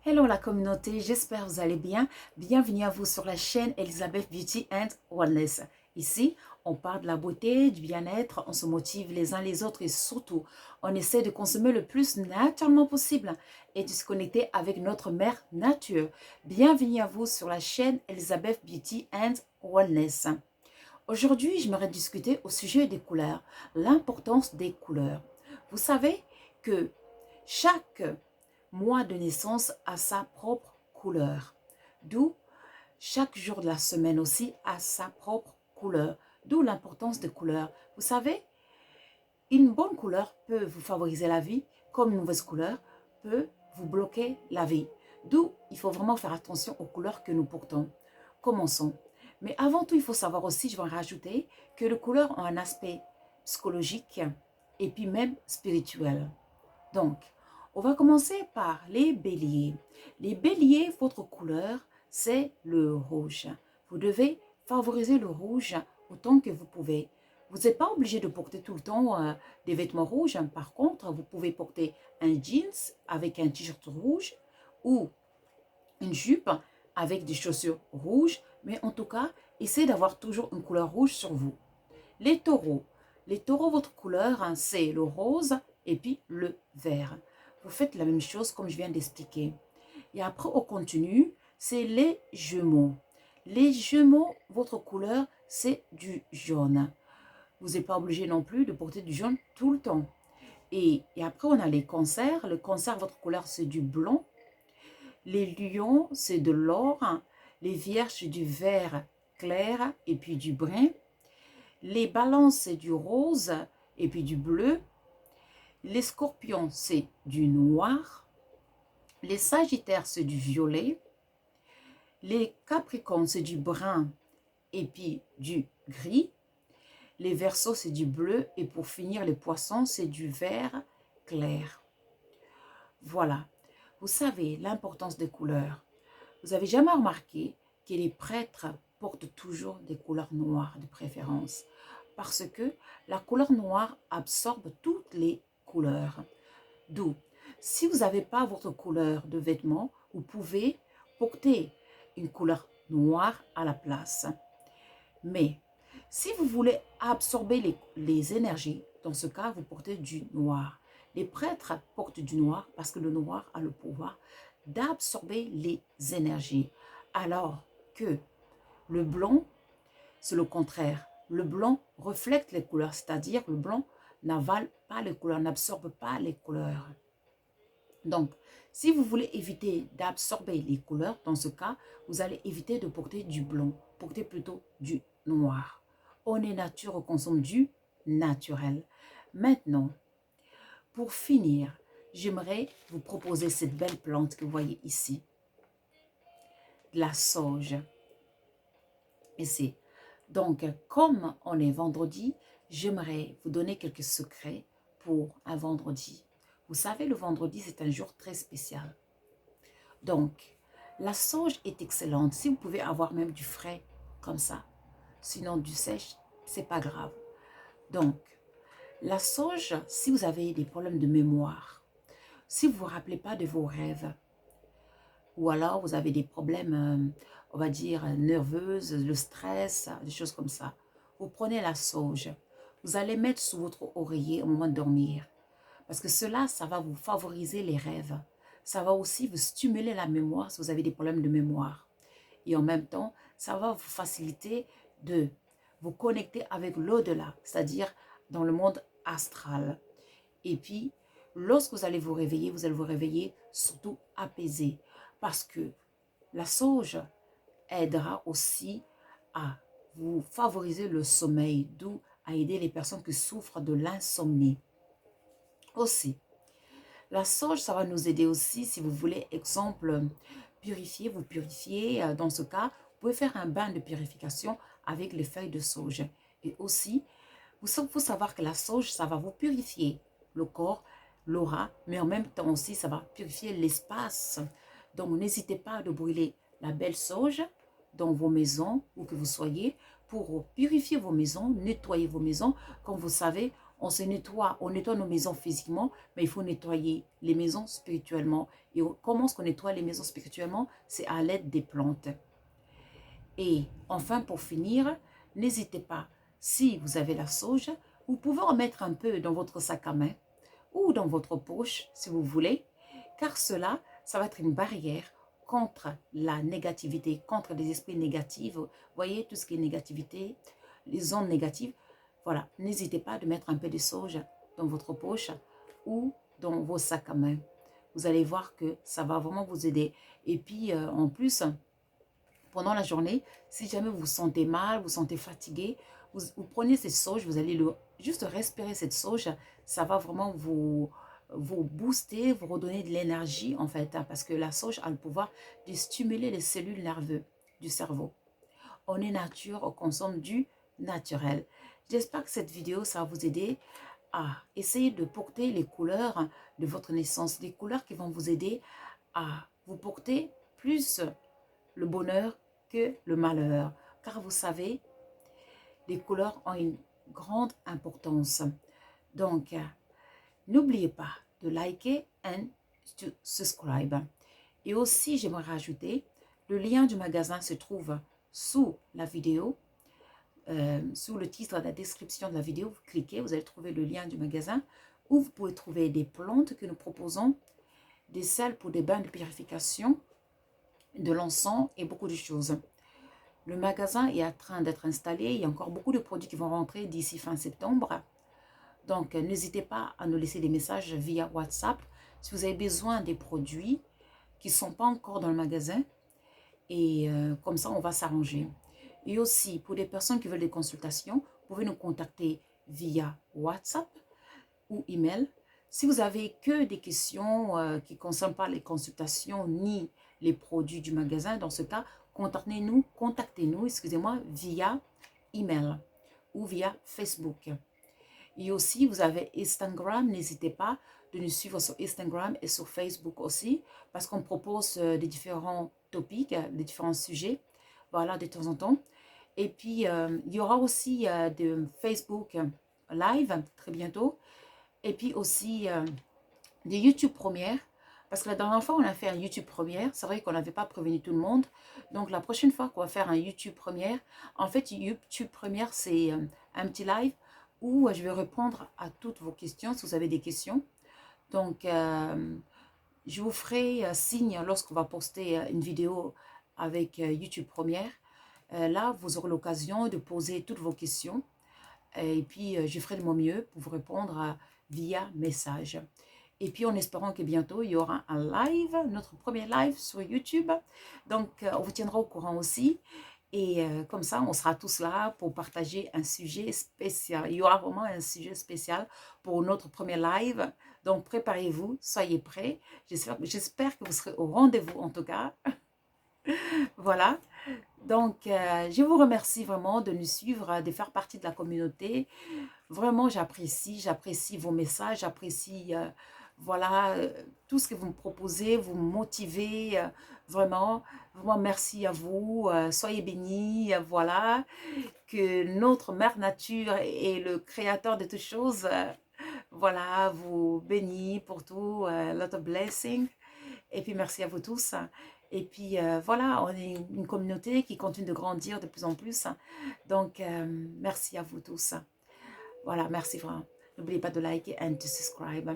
Hello la communauté, j'espère que vous allez bien. Bienvenue à vous sur la chaîne Elizabeth Beauty and Wellness. Ici, on parle de la beauté, du bien-être, on se motive les uns les autres et surtout, on essaie de consommer le plus naturellement possible et de se connecter avec notre mère nature. Bienvenue à vous sur la chaîne Elizabeth Beauty and Wellness. Aujourd'hui, j'aimerais discuter au sujet des couleurs, l'importance des couleurs. Vous savez que chaque mois de naissance a sa propre couleur, d'où chaque jour de la semaine aussi a sa propre couleur, d'où l'importance des couleurs. Vous savez, une bonne couleur peut vous favoriser la vie, comme une mauvaise couleur peut vous bloquer la vie. D'où il faut vraiment faire attention aux couleurs que nous portons. Commençons. Mais avant tout, il faut savoir aussi, je vais en rajouter, que les couleurs ont un aspect psychologique et puis même spirituel. Donc, on va commencer par les béliers. Les béliers, votre couleur, c'est le rouge. Vous devez favoriser le rouge autant que vous pouvez. Vous n'êtes pas obligé de porter tout le temps des vêtements rouges. Par contre, vous pouvez porter un jeans avec un t-shirt rouge ou une jupe avec des chaussures rouges. Mais en tout cas, essayez d'avoir toujours une couleur rouge sur vous. Les taureaux. Les taureaux, votre couleur, c'est le rose et puis le vert. Vous faites la même chose comme je viens d'expliquer. Et après, on continue, c'est les Gémeaux. Les Gémeaux, votre couleur, c'est du jaune. Vous n'êtes pas obligé non plus de porter du jaune tout le temps. Et après, on a les cancers. Le cancer, votre couleur, c'est du blanc. Les lions, c'est de l'or. Les vierges, c'est du vert clair et puis du brun. Les balances, c'est du rose et puis du bleu. Les scorpions, c'est du noir. Les sagittaires, c'est du violet. Les capricornes, c'est du brun et puis du gris. Les verseaux, c'est du bleu. Et pour finir, les poissons, c'est du vert clair. Voilà. Vous savez l'importance des couleurs. Vous avez jamais remarqué que les prêtres portent toujours des couleurs noires de préférence? Parce que la couleur noire absorbe toutes les couleurs. D'où, si vous n'avez pas votre couleur de vêtements, vous pouvez porter une couleur noire à la place. Mais si vous voulez absorber les énergies, dans ce cas, vous portez du noir. Les prêtres portent du noir parce que le noir a le pouvoir d'absorber les énergies. Alors que le blanc, c'est le contraire. Le blanc reflète les couleurs, c'est-à-dire le blanc n'avale pas les couleurs, n'absorbe pas les couleurs. Donc, si vous voulez éviter d'absorber les couleurs, dans ce cas, vous allez éviter de porter du blanc, portez plutôt du noir. On est nature, on consomme du naturel. Maintenant, pour finir, j'aimerais vous proposer cette belle plante que vous voyez ici, la sauge. Ici. Donc, comme on est vendredi, j'aimerais vous donner quelques secrets pour un vendredi. Vous savez, le vendredi, c'est un jour très spécial. Donc, la sauge est excellente. Si vous pouvez avoir même du frais comme ça, sinon du sèche, c'est pas grave. Donc, la sauge, si vous avez des problèmes de mémoire, si vous ne vous rappelez pas de vos rêves, ou alors vous avez des problèmes, on va dire, nerveuses, le stress, des choses comme ça, vous prenez la sauge. Vous allez mettre sous votre oreiller au moment de dormir. Parce que cela, ça va vous favoriser les rêves. Ça va aussi vous stimuler la mémoire si vous avez des problèmes de mémoire. Et en même temps, ça va vous faciliter de vous connecter avec l'au-delà, c'est-à-dire dans le monde astral. Et puis, lorsque vous allez vous réveiller surtout apaisé. Parce que la sauge aidera aussi à vous favoriser le sommeil, d'où à aider les personnes qui souffrent de l'insomnie. Aussi, la sauge, ça va nous aider aussi si vous voulez, exemple, vous purifiez. Dans ce cas, vous pouvez faire un bain de purification avec les feuilles de sauge. Et aussi, il faut savoir que la sauge, ça va vous purifier le corps, l'aura, mais en même temps aussi, ça va purifier l'espace. Donc, n'hésitez pas de brûler la belle sauge dans vos maisons, où que vous soyez, pour purifier vos maisons, nettoyer vos maisons. Comme vous savez, On se nettoie, on nettoie nos maisons physiquement, mais il faut nettoyer les maisons spirituellement. Et comment est-ce qu'on nettoie les maisons spirituellement? C'est à l'aide des plantes. Et enfin, pour finir, n'hésitez pas, si vous avez la sauge, vous pouvez en mettre un peu dans votre sac à main ou dans votre poche, si vous voulez, car cela, ça va être une barrière contre la négativité, contre les esprits négatifs. Vous voyez, tout ce qui est négativité, les ondes négatives. Voilà, n'hésitez pas de mettre un peu de sauge dans votre poche ou dans vos sacs à main. Vous allez voir que ça va vraiment vous aider. Et puis, en plus, pendant la journée, si jamais vous vous sentez mal, vous vous sentez fatigué, vous prenez cette sauge, vous allez juste respirer cette sauge, ça va vraiment vous booster, vous redonner de l'énergie en fait, hein, parce que la sauge a le pouvoir de stimuler les cellules nerveuses du cerveau. On est nature, on consomme du naturel. J'espère que cette vidéo, ça va vous aider à essayer de porter les couleurs de votre naissance, des couleurs qui vont vous aider à vous porter plus le bonheur que le malheur. Car vous savez, les couleurs ont une grande importance. Donc, n'oubliez pas de liker and to subscribe. Et aussi, j'aimerais rajouter, le lien du magasin se trouve sous la vidéo, sous le titre de la description de la vidéo. Vous cliquez, vous allez trouver le lien du magasin où vous pouvez trouver des plantes que nous proposons, des sels pour des bains de purification, de l'encens et beaucoup de choses. Le magasin est en train d'être installé. Il y a encore beaucoup de produits qui vont rentrer d'ici fin septembre. Donc, n'hésitez pas à nous laisser des messages via WhatsApp si vous avez besoin des produits qui ne sont pas encore dans le magasin. Et comme ça, on va s'arranger. Et aussi, pour les personnes qui veulent des consultations, vous pouvez nous contacter via WhatsApp ou email. Si vous avez que des questions qui ne concernent pas les consultations ni les produits du magasin, dans ce cas, contactez-nous, excusez-moi, via email ou via Facebook. Et aussi, vous avez Instagram, n'hésitez pas de nous suivre sur Instagram et sur Facebook aussi, parce qu'on propose des différents topics, des différents sujets, voilà, de temps en temps. Et puis, il y aura aussi de Facebook Live très bientôt, et puis aussi des YouTube Premières, parce que la dernière fois, on a fait un YouTube Première. C'est vrai qu'on n'avait pas prévenu tout le monde. Donc, la prochaine fois qu'on va faire un YouTube Première, en fait, YouTube Première, c'est un petit live où je vais répondre à toutes vos questions, si vous avez des questions. Donc, je vous ferai signe lorsqu'on va poster une vidéo avec YouTube Première. Là, vous aurez l'occasion de poser toutes vos questions. Et puis, je ferai de mon mieux pour vous répondre via message. Et puis, en espérant que bientôt, il y aura un live, notre premier live sur YouTube. Donc, on vous tiendra au courant aussi. Et comme ça, on sera tous là pour partager un sujet spécial. Il y aura vraiment un sujet spécial pour notre premier live. Donc, préparez-vous, soyez prêts. J'espère que vous serez au rendez-vous en tout cas. Voilà. Donc, je vous remercie vraiment de nous suivre, de faire partie de la communauté. Vraiment, j'apprécie vos messages, j'apprécie, voilà, tout ce que vous me proposez, vous me motivez, vraiment, vraiment merci à vous, soyez bénis, voilà, que notre Mère Nature et le Créateur de toutes choses, voilà, vous bénit pour tout, lot of blessing. Et puis, merci à vous tous. Et puis, voilà, on est une communauté qui continue de grandir de plus en plus. Donc, merci à vous tous. Voilà, merci vraiment. N'oubliez pas de liker et de subscribe.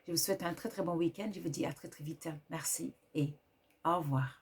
Je vous souhaite un très très bon week-end. Je vous dis à très très vite. Merci et au revoir.